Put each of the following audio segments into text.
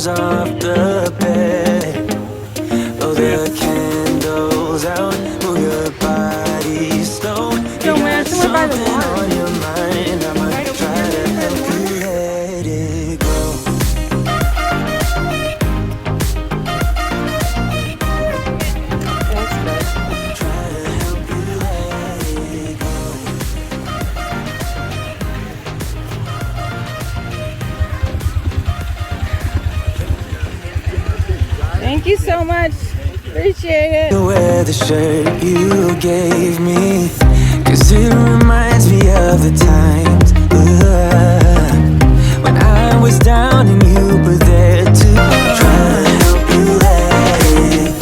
clothes off the bed. Blow the candles out, move your body slow. You got something on your mind, I'ma try to help you let it go. Try to help you let it go. Thank you so much. Appreciate it. Wear the shirt you gave me, 'cause it reminds me of the times when I was down and you were there to try to help you let it.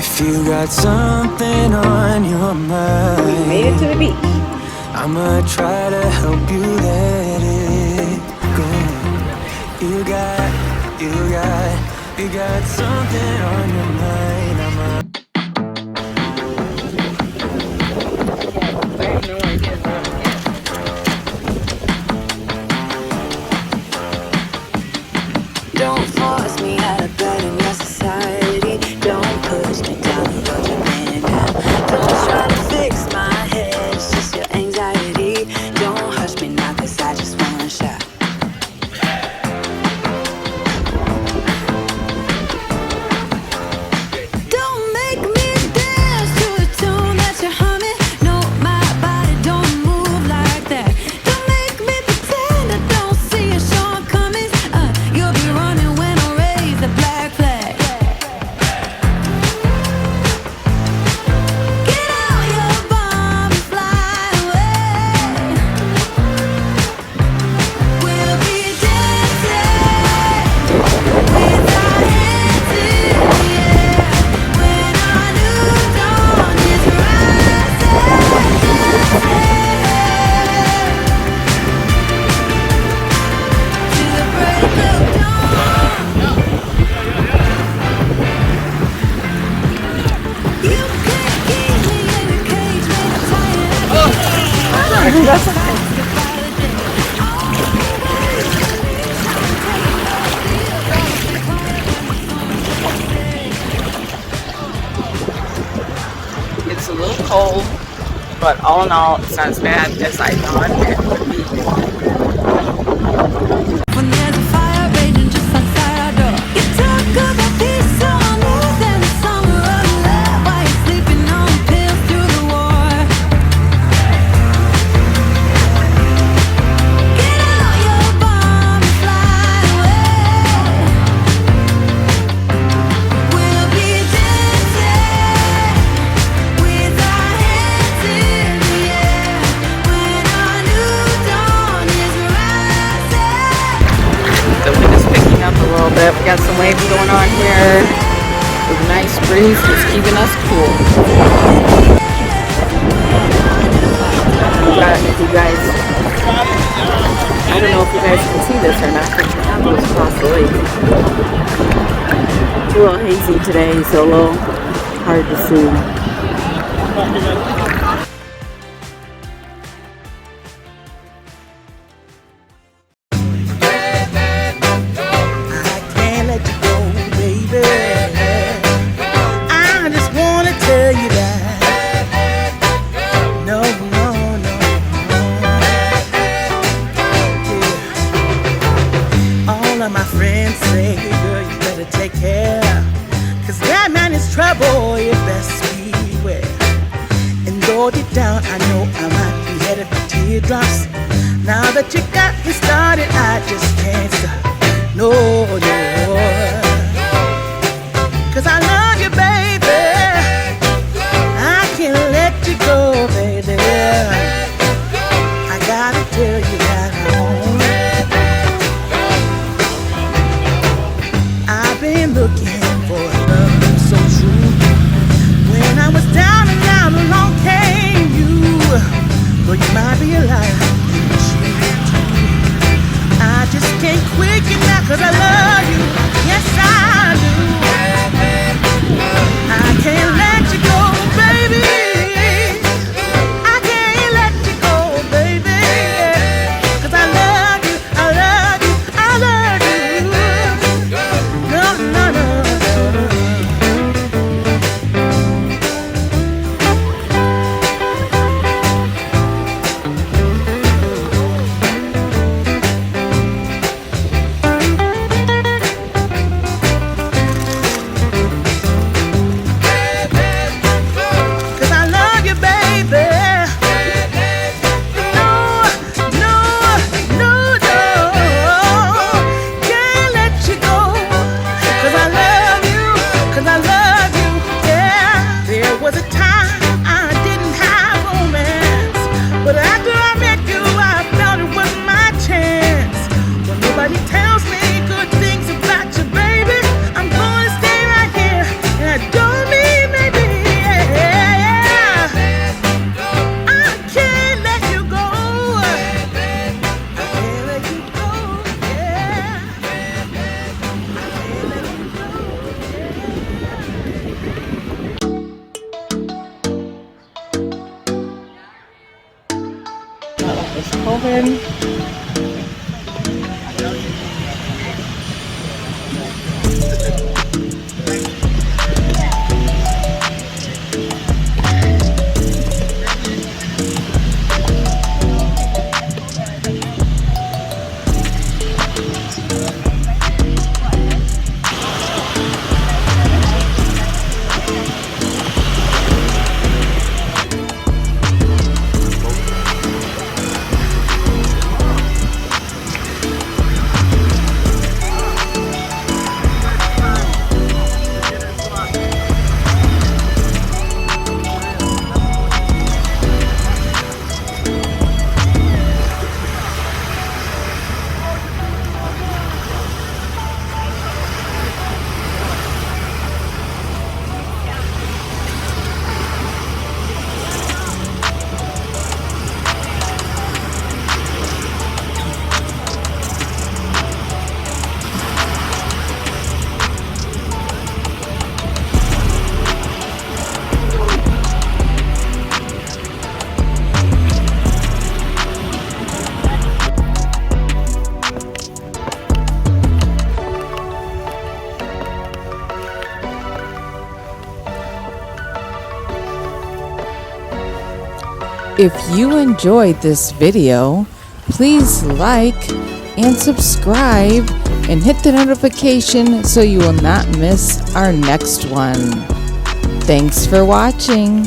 If you got something on your mind, We made it to the beach. I'ma try to help you let it go. You got something on your mind, I'ma. Don't force me out of bed in your society. Don't push me down the road you've been down. Don't try to fix my head, it's just your anxiety. Don't hush me now, 'cause I just wanna shout. Don't make me dance to the tune that you're humming. No, my body don't move like that. Don't make me pretend I don't see your shortcomings. You'll be running when I raise the black flag. Get out your bomb and fly away. We'll be dancing with our hands in the air when our new dawn is rising. To the break of dawn. You can't keep me in a cage when I'm tired. It's a little cold, but all in all, it's not as bad as I thought it would be. When there's a fire raging just outside our door, you talk about peace on earth and the summer of love while you're sleeping on pills through the war. Get out your bomb and fly away. We'll be dancing with our hands in the air when our new dawn is rising. The wind is picking up a little bit. We got some waves going on here. With a nice breeze just keeping us cool. But if you guys, I don't know if you guys can see this or not, but the apples across the lake. It's a little hazy today, so a little hard to see. I can't let you go, baby. I just wanna tell you that. No, no, no, yeah. All of my friends say, girl, you better take care, 'cause that man is trouble if that's beware. And though deep down I know I might be headed for teardrops, now that you got me started, I just can't stop. No, no, 'cause I love you, baby. I can't let you go, baby. I gotta tell you that I've been looking for love so true. When I was down and out, along came you. Though you might be a liar, I just can't quit you now, 'cause I love you. Yes, I do. I can't let you go, baby. I can't let you go, baby. 'Cause I love you, I love you, I love you. If you enjoyed this video, please like and subscribe and hit the notification so you will not miss our next one. Thanks for watching.